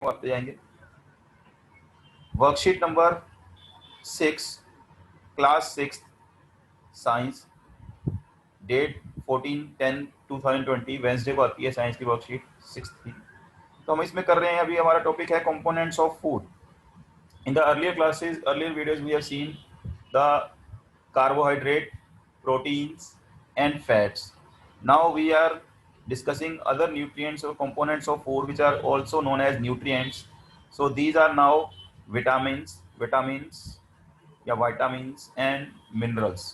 आते जाएंगे। Worksheet number 6, class 6 science, date 14/10/2020 Wednesday को आती है साइंस की वर्कशीट 6 की। तो हम इसमें कर रहे हैं, अभी हमारा टॉपिक है components of food. In the earlier classes, earlier videos we have seen the carbohydrate, proteins and fats. Now we are discussing other nutrients or components of food which are also known as nutrients. So these are now vitamins and minerals.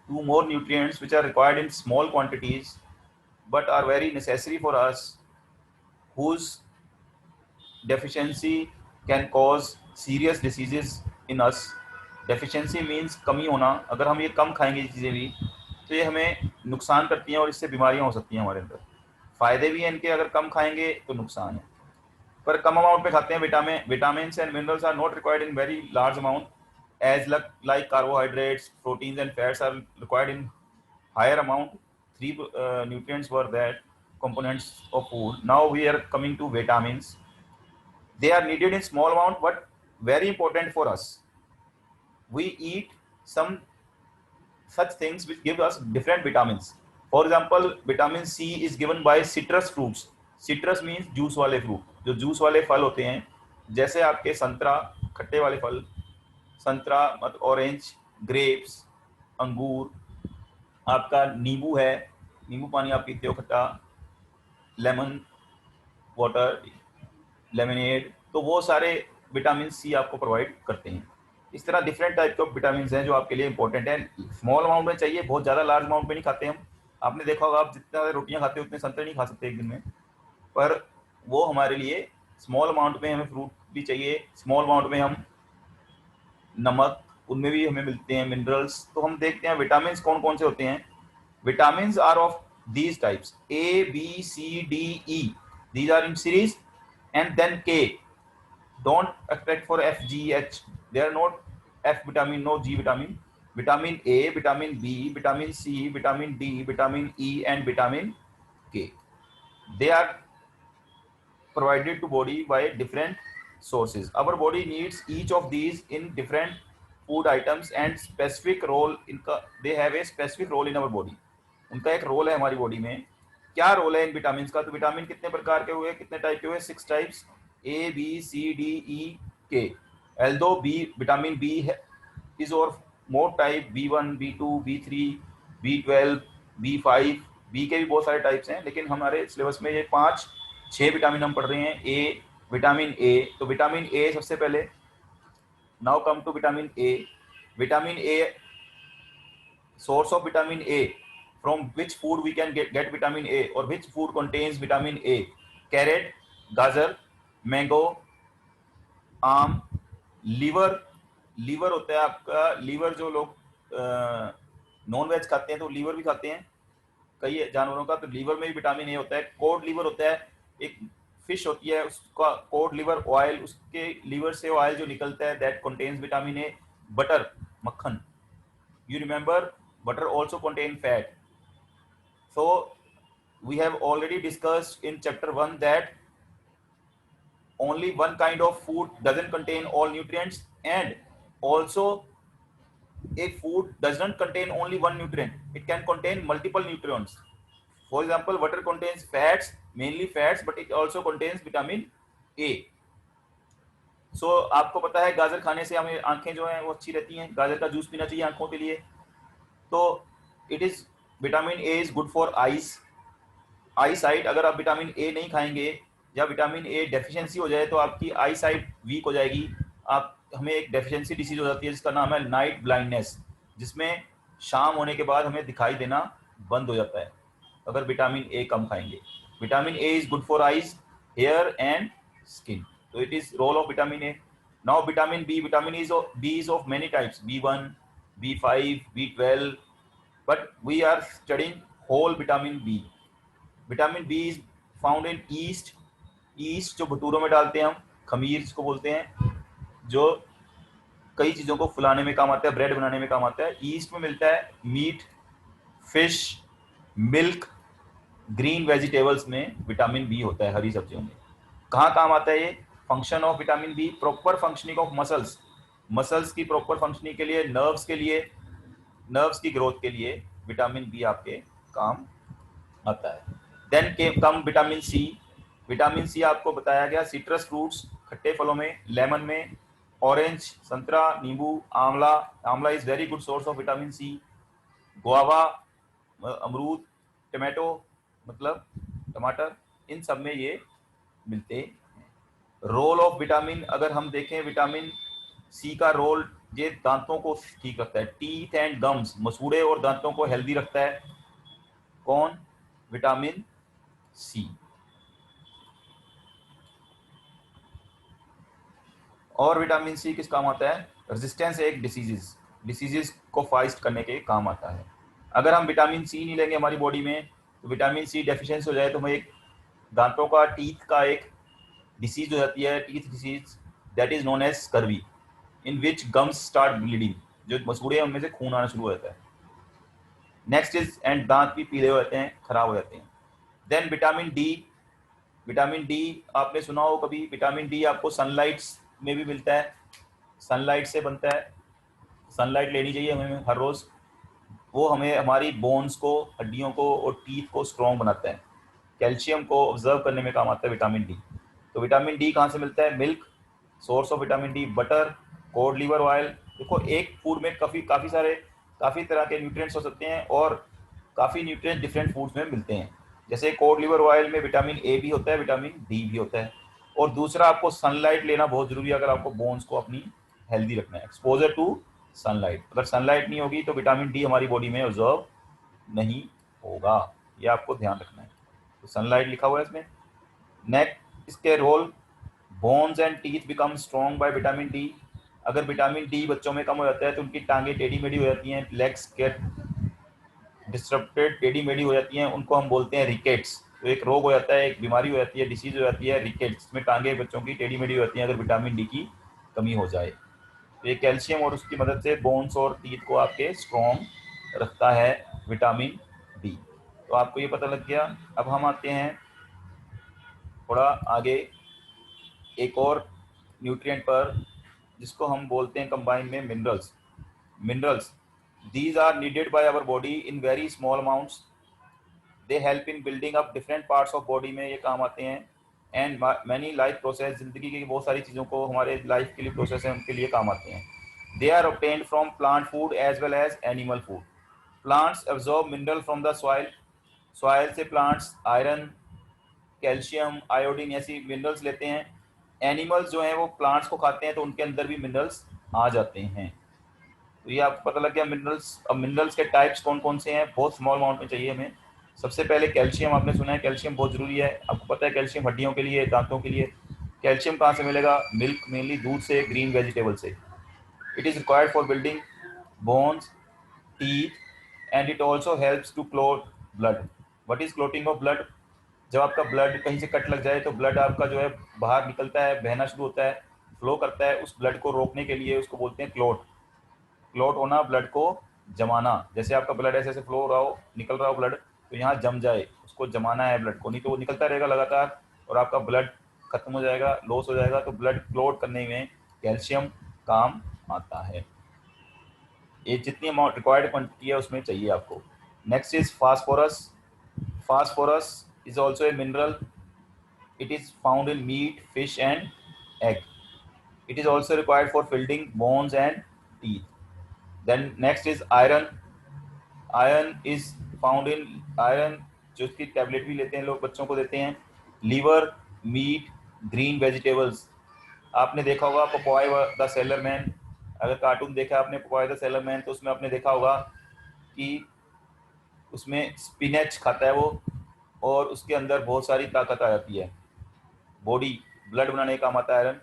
Two more nutrients which are required in small quantities but are very necessary for us, whose deficiency can cause serious diseases in us. Deficiency means कमी होना। अगर हम ये कम खाएंगे ये चीज़ें भी तो ये हमें नुकसान करती हैं और इससे बीमारियां हो सकती हैं हमारे अंदर। फ़ायदे भी हैं इनके, अगर कम खाएंगे तो नुकसान है, पर कम अमाउंट में खाते हैं। Vitamin and minerals are not required in very large amount as like carbohydrates, proteins and fats are required in higher amount. Three nutrients were that components of food. Now we are coming to vitamins. They are needed in small amount but very important for us. We eat some such things which give us different vitamins. For example, vitamin C is given by citrus fruits. Citrus means juice वाले fruit. जो juice वाले फल होते हैं, जैसे आपके संतरा, खट्टे वाले फल, संतरा मतलब ऑरेंज, ग्रेप्स, अंगूर, आपका नींबू है, नींबू पानी आप पीते हो खट्टा, लेमन वाटर, लेमनेड, तो वो सारे विटामिन सी आपको प्रोवाइड करते हैं। इस तरह डिफरेंट टाइप के विटामिन हैं जो आपके लिए इंपॉर्टेंट हैं। स्मॉल अमाउंट में चाहिए, बहुत ज़्यादा लार्ज अमाउंट में नहीं खाते हम। आपने देखा होगा, आप जितना रोटियां खाते हो उतने संतरे नहीं खा सकते एक दिन में, पर वो हमारे लिए स्मॉल अमाउंट में हमें फ्रूट भी चाहिए। स्मॉल अमाउंट में हम नमक, उनमें भी हमें मिलते हैं मिनरल्स। तो हम देखते हैं विटामिन कौन कौन से होते हैं। Vitamin are of these types: A, B, C, D, E. These are in series, and then K. Don't expect for F, G, H. They are not F vitamin, no G vitamin. Vitamin A, vitamin B, vitamin C, vitamin D, vitamin E, and vitamin K. They are provided to body by different sources. Our body needs each of these in different food items and specific role in. They have a specific role in our body. उनका एक role है हमारी body में। क्या role है in vitamin का? तो vitamin कितने प्रकार के हुए, कितने टाइप के हुए? 6 types, A B C D E के। Although B vitamin B is और more type, B1, B2, B3, B12, B5। B के भी बहुत सारे टाइप्स हैं, लेकिन हमारे सिलेबस में ये 5-6 विटामिन हम पढ़ रहे हैं। ए, विटामिन ए, तो विटामिन ए सबसे पहले। Now come to vitamin A. Vitamin A, source of vitamin A, from which food we can get vitamin A, or which food contains vitamin A? Carrot, गाजर, मैंगो, आम, liver. Liver होता है आपका, liver जो लोग non veg खाते हैं तो लीवर भी खाते हैं कई जानवरों का, तो लीवर में भी विटामिन ए होता है। कोड लीवर होता है, एक फिश होती है उसका कोड लीवर ऑयल, उसके लीवर से ऑयल जो निकलता है, that contains vitamin A. Butter, मक्खन, you remember butter also contain fat. So we have already discussed in chapter 1 that only one kind of food doesn't contain all nutrients, and also a food does not contain only one nutrient, it can contain multiple nutrients. For example, butter contains fats, mainly fats, but it also contains vitamin A. So आपको पता है गाजर खाने से हमें आंखें जो हैं वो अच्छी रहती हैं, गाजर का जूस पीना चाहिए आंखों के लिए। तो it is vitamin A is good for eyes, I site. अगर आप विटामिन ए नहीं खाएंगे या विटामिन ए डेफिशिएंसी हो जाए तो आपकी आई साइट वीक हो जाएगी। आप हमें एक डेफिशिएंसी डिसीज हो जाती है जिसका नाम है नाइट ब्लाइंडनेस, जिसमें शाम होने के बाद हमें दिखाई देना बंद हो जाता है अगर विटामिन ए कम खाएंगे। Vitamin A is good for eyes, hair and skin. तो it is role of vitamin A. Now vitamin B. Vitamin B is of many types, B1, B5, B12, but we are studying whole vitamin B. Vitamin B is found in yeast. yeast जो भटूरों में डालते हैं हम, खमीर जिसको बोलते हैं, जो कई चीज़ों को फुलाने में काम आता है, ब्रेड बनाने में काम आता है। yeast में मिलता है meat, fish, milk, green vegetables में विटामिन बी होता है, हरी सब्जियों में। कहाँ काम आता है ये? Function of vitamin B, proper functioning of muscles, muscles की प्रॉपर फंक्शनिंग के लिए, नर्व्स के लिए, नर्व्स की ग्रोथ के लिए विटामिन बी आपके काम आता है। देन के कम विटामिन सी। विटामिन सी आपको बताया गया सिट्रस फ्रूट्स, खट्टे फलों में, लेमन में, ऑरेंज, संतरा, नींबू, आंवला, amla is very good source of vitamin C, guava, अमरूद, टमाटो मतलब टमाटर, इन सब में ये मिलते हैं। रोल ऑफ विटामिन, अगर हम देखें विटामिन सी का रोल, ये दांतों को ठीक रखता है, टीथ एंड गम्स, मसूड़े और दांतों को हेल्दी रखता है। कौन? Vitamin C. और विटामिन सी किस काम आता है? रेजिस्टेंस एक डिसीजेस को फाइट करने के काम आता है। अगर हम विटामिन सी नहीं लेंगे हमारी बॉडी में, तो विटामिन सी डेफिशिएंसी हो जाए तो हमें एक दांतों का, टीथ का एक डिसीज हो जाती है, teeth disease, that is known as scurvy, in which gums start bleeding, जो मसूड़े हैं उनमें से खून आना शुरू हो जाता है। नेक्स्ट इज, एंड दांत भी पीले हो जाते हैं, खराब हो जाते हैं। Then vitamin D. Vitamin D आपने सुना हो कभी, विटामिन डी आपको सनलाइट में भी मिलता है, सनलाइट से बनता है, सनलाइट लेनी चाहिए हमें हर रोज। वो हमें हमारी बोन्स को, हड्डियों को और टीथ को स्ट्रॉन्ग बनाता है। कैल्शियम को ऑब्जर्व करने में काम आता है विटामिन डी। तो विटामिन डी कहाँ से मिलता है? Milk, source of vitamin D, butter, code liver oil. देखो एक फूड में काफ़ी तरह के न्यूट्रिएंट्स हो सकते हैं और काफ़ी न्यूट्रिएंट्स डिफरेंट फूड्स में मिलते हैं। जैसे कोड लिवर ऑयल में विटामिन ए भी होता है, विटामिन डी भी होता है। और दूसरा, आपको सनलाइट लेना बहुत ज़रूरी है अगर आपको बोन्स को अपनी हेल्दी रखना है। एक्सपोजर टू सनलाइट, अगर सनलाइट नहीं होगी तो विटामिन डी हमारी बॉडी में ऑब्जर्व नहीं होगा, ये आपको ध्यान रखना है। तो सनलाइट लिखा हुआ है इसमें। नेक्स्ट, इसके role, bones and teeth become strong by vitamin D. अगर विटामिन डी बच्चों में कम हो जाता है तो उनकी टांगें टेढ़ी मेढ़ी हो जाती हैं, लेग्स गेट डिस्टर्बेड, टेढ़ी मेढ़ी हो जाती हैं, उनको हम बोलते हैं रिकेट्स। तो एक रोग हो जाता है, एक बीमारी हो जाती है, डिसीज हो जाती है रिकेट्स, इसमें टांगें बच्चों की टेढ़ी मेढ़ी हो जाती हैं अगर विटामिन डी की कमी हो जाए। तो ये कैल्शियम और उसकी मदद से बोन्स और टीथ को आपके स्ट्रॉन्ग रखता है विटामिन डी। तो आपको ये पता लग गया। अब हम आते हैं थोड़ा आगे एक और न्यूट्रिएंट पर, जिसको हम बोलते हैं कंबाइन में minerals. Minerals, these are needed by our body in very small amounts, they help in building up different parts of body में ये काम आते हैं। and many life process, जिंदगी की बहुत सारी चीज़ों को हमारे लाइफ के लिए प्रोसेस है उनके लिए काम आते हैं। they are obtained from plant food as well as animal food, plants absorb mineral from the soil, soil से plants आयरन, कैल्शियम, आयोडीन ऐसी मिनरल्स लेते हैं। एनिमल्स जो हैं वो प्लांट्स को खाते हैं तो उनके अंदर भी मिनरल्स आ जाते हैं। तो ये आपको पता लग गया मिनरल्स। अब मिनरल्स के टाइप्स कौन कौन से हैं? बहुत स्मॉल अमाउंट में चाहिए हमें। सबसे पहले कैल्शियम, आपने सुना है कैल्शियम बहुत ज़रूरी है, आपको पता है कैल्शियम हड्डियों के लिए, दांतों के लिए। कैल्शियम कहाँ से मिलेगा? मिल्क, मेनली दूध से, ग्रीन वेजिटेबल से। It is required for building bones, teeth and it also helps to clot blood. What is clotting of blood? जब आपका ब्लड कहीं से कट लग जाए तो ब्लड आपका जो है बाहर निकलता है, बहना शुरू होता है, फ्लो करता है, उस ब्लड को रोकने के लिए उसको बोलते हैं क्लोट। क्लॉट होना, ब्लड को जमाना। जैसे आपका ब्लड ऐसे ऐसे फ्लो हो रहा हो, निकल रहा हो ब्लड, तो यहाँ जम जाए, उसको जमाना है ब्लड को, नहीं तो वो निकलता रहेगा लगातार और आपका ब्लड खत्म हो जाएगा, लॉस हो जाएगा। तो ब्लड क्लॉट करने में कैल्शियम काम आता है। ये जितनी अमाउंट रिक्वायर्ड क्वांटिटी है उसमें चाहिए आपको। Next is phosphorus. Phosphorus is also a mineral, it is found in meat, fish and egg. It is also required for building bones and teeth. Then next is iron. Iron is found in iron, जो इसकी tablet भी लेते हैं लोग, बच्चों को देते हैं। Liver, meat, green vegetables. आपने देखा होगा पॉपॉय द सेलर मैन, अगर कार्टून देखा आपने पॉपॉय द सेलर मैन, तो उसमें आपने देखा होगा कि उसमें स्पिनच खाता है वो, और उसके अंदर बहुत सारी ताकत आ जाती है, बॉडी ब्लड बनाने का काम आता है आयरन,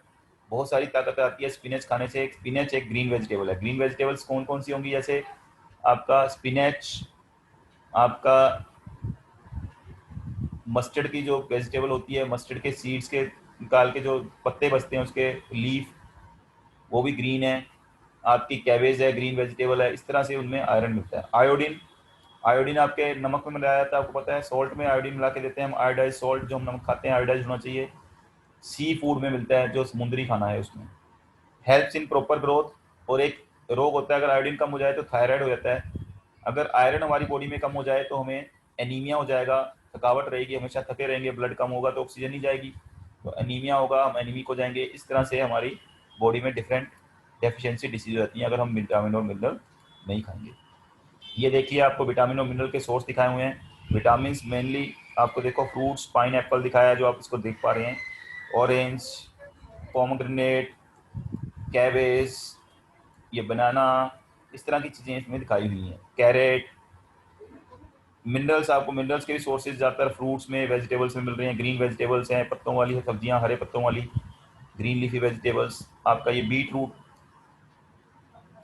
बहुत सारी ताकत आती है स्पिनच खाने से। स्पिनच एक ग्रीन वेजिटेबल है। ग्रीन वेजिटेबल्स कौन कौन सी होंगी? जैसे आपका स्पिनच, आपका मस्टर्ड की जो वेजिटेबल होती है, मस्टर्ड के सीड्स के निकाल के जो पत्ते बचते हैं उसके लीफ, वो भी ग्रीन है। आपकी कैबेज है, ग्रीन वेजिटेबल है। इस तरह से उनमें आयरन मिलता है। आयोडीन, आयोडीन आपके नमक में मिलाया जाता है, आपको पता है, सॉल्ट में आयोडीन मिला के देते हैं हम, आयोडाइज सॉल्ट जो हम नमक खाते हैं आयोडाइज होना चाहिए। सी फूड में मिलता है, जो समुद्री खाना है उसमें। हेल्प्स इन प्रॉपर ग्रोथ, और एक रोग होता है अगर आयोडीन कम हो जाए तो थायराइड हो जाता है। अगर आयरन हमारी बॉडी में कम हो जाए तो हमें एनीमिया हो जाएगा, थकावट रहेगी, हमेशा थके रहेंगे, ब्लड कम होगा तो ऑक्सीजन नहीं जाएगी, तो एनीमिया होगा, हम एनीमिक हो जाएंगे। इस तरह से हमारी बॉडी में डिफरेंट डेफिशिएंसी डिसीज रहती हैं अगर हम विटामिन और मिनरल नहीं खाएंगे। ये देखिए आपको विटामिन और मिनरल के सोर्स दिखाए हुए हैं। विटामिन मेनली आपको देखो फ्रूट्स, पाइन एप्पल दिखाया है जो आप इसको देख पा रहे हैं, ऑरेंज, पोमग्रेनेट, कैबेज, ये बनाना, इस तरह की चीज़ें इसमें दिखाई हुई हैं, कैरेट। मिनरल्स, आपको मिनरल्स के भी सोर्सेज ज़्यादातर फ्रूट्स में, वेजिटेबल्स में मिल रहे हैं। ग्रीन वेजिटेबल्स हैं, पत्तों वाली सब्जियां, हरे पत्तों वाली ग्रीन लीफी वेजिटेबल्स। आपका ये बीट रूट,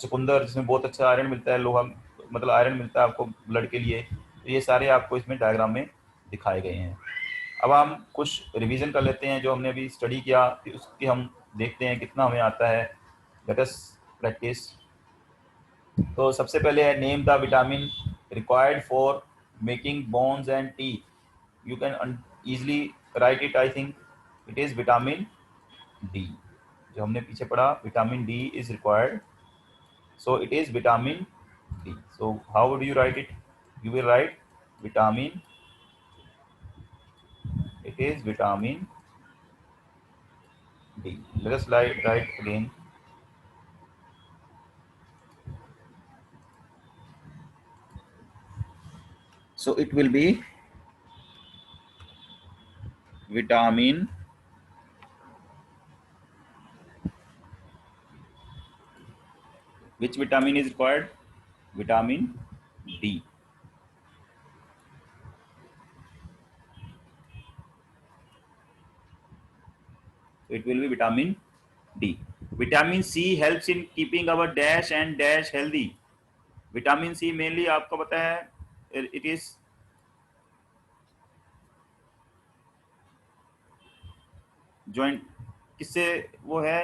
चुकंदर, जिसमें बहुत अच्छा आयरन मिलता है, लोहा मतलब आयरन मिलता है आपको ब्लड के लिए। तो ये सारे आपको इसमें डायग्राम में दिखाए गए हैं। अब हम कुछ रिवीजन कर लेते हैं जो हमने अभी स्टडी किया, फिर उसकी हम देखते हैं कितना हमें आता है। Let us practice. तो सबसे पहले है name the vitamin required for making bones and teeth. You can easily right it, I think it is vitamin D. जो हमने पीछे पढ़ा, vitamin D is required, so it is vitamin D. So how would you write it? You will write vitamin, it is vitamin D. Let us write again. So it will be vitamin, which vitamin is required? Vitamin D. So it will be vitamin D. Vitamin C helps in keeping our dash and dash healthy. Vitamin C mainly आपको पता है it is joint, किससे वो है,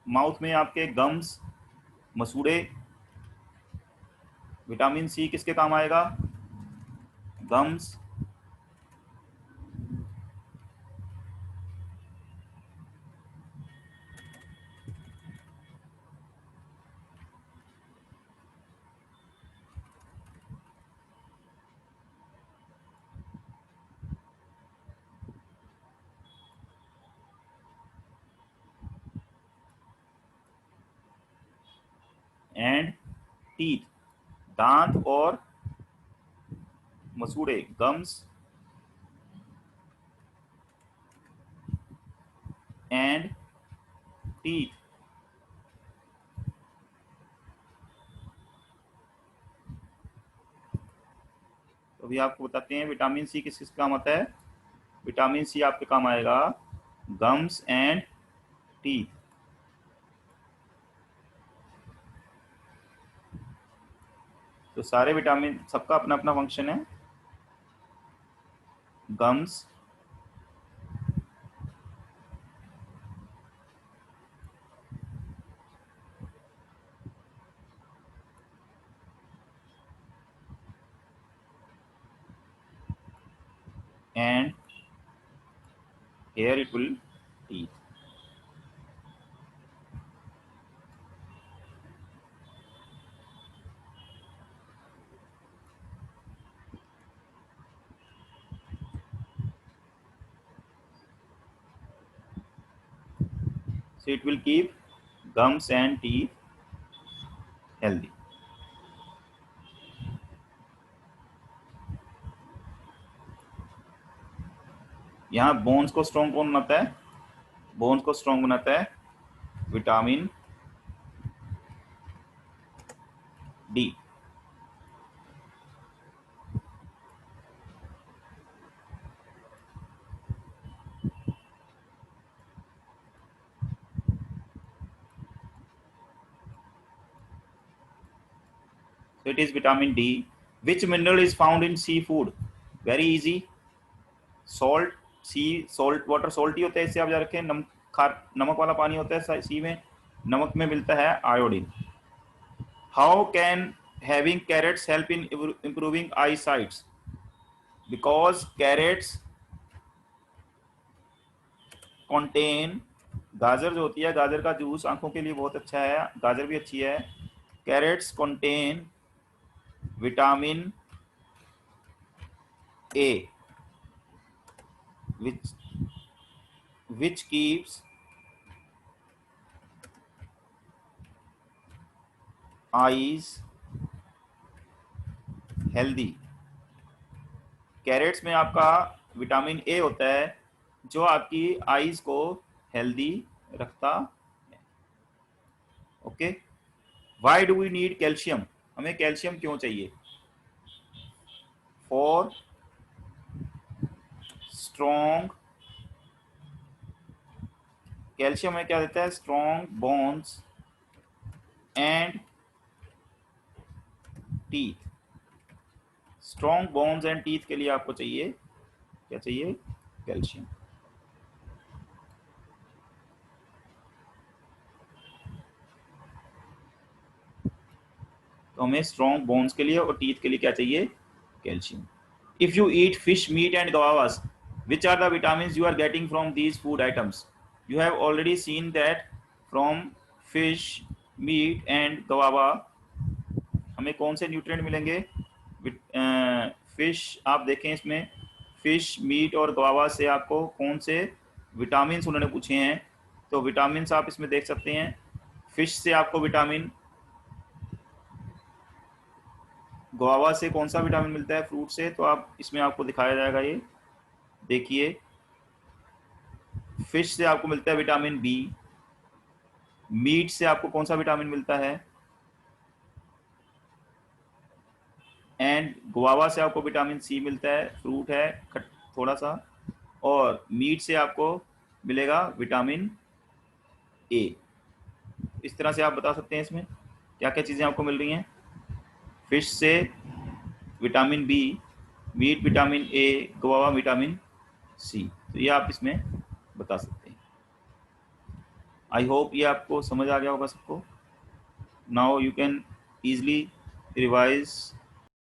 mouth में आपके gums, मसूड़े। Vitamin C किसके काम आएगा? गम्स एंड टीथ, दांत और मसूड़े, गम्स एंड टीथ। तो अभी आपको बताते हैं विटामिन सी किस किस काम आता है। विटामिन सी आपके काम आएगा गम्स एंड टीथ। तो सारे विटामिन, सबका अपना अपना फंक्शन है। Gums and here it will teeth. So it will keep gums and teeth healthy. यहाँ बोन्स को स्ट्रॉन्ग कौन बनाता है? बोन्स को स्ट्रॉन्ग बनाता है vitamin D. So it is vitamin D. Which mineral is found in seafood? Very easy. Salt. C salt water salty होता है, इससे आप याद रखें। नमक वाला पानी होता है सी में, नमक में मिलता है आयोडीन। How can having carrots help in improving eye sights? Because carrots contain, गाजर जो होती है, गाजर का जूस आंखों के लिए बहुत अच्छा है, गाजर भी अच्छी है। Carrots contain vitamin A which keeps eyes healthy। Carrots में आपका विटामिन ए होता है जो आपकी आईज को हेल्दी रखता है। Okay, why do we need calcium, हमें कैल्शियम क्यों चाहिए? फॉर स्ट्रॉन्ग, कैल्शियम हमें क्या देता है? Strong bones and teeth. Strong bones and teeth के लिए आपको चाहिए, क्या चाहिए? कैल्शियम। तो हमें स्ट्रॉन्ग बोन्स के लिए और टीथ के लिए क्या चाहिए? Calcium. If you eat fish, meat and guavas, which are the vitamins you are getting from these food items? You have already seen that from fish, meat and guava हमें कौन से न्यूट्रिएंट मिलेंगे? Fish, आप देखें इसमें fish, meet और guava से आपको कौन से विटामिन उन्होंने पूछे हैं, तो विटामिन आप इसमें देख सकते हैं। फिश से आपको विटामिन, गुआवा से कौन सा विटामिन मिलता है? फ्रूट से। तो आप इसमें आपको दिखाया जाएगा, ये देखिए, फिश से आपको मिलता है विटामिन बी। मीट से आपको कौन सा विटामिन मिलता है? एंड गुआवा से आपको विटामिन सी मिलता है, फ्रूट है थोड़ा सा। और मीट से आपको मिलेगा विटामिन ए। इस तरह से आप बता सकते हैं इसमें क्या क्या चीज़ें आपको मिल रही हैं। फिश से vitamin B, meat vitamin A, guava vitamin C, तो ये आप इसमें बता सकते हैं। आई होप ये आपको समझ आ गया होगा सबको। Now you can easily revise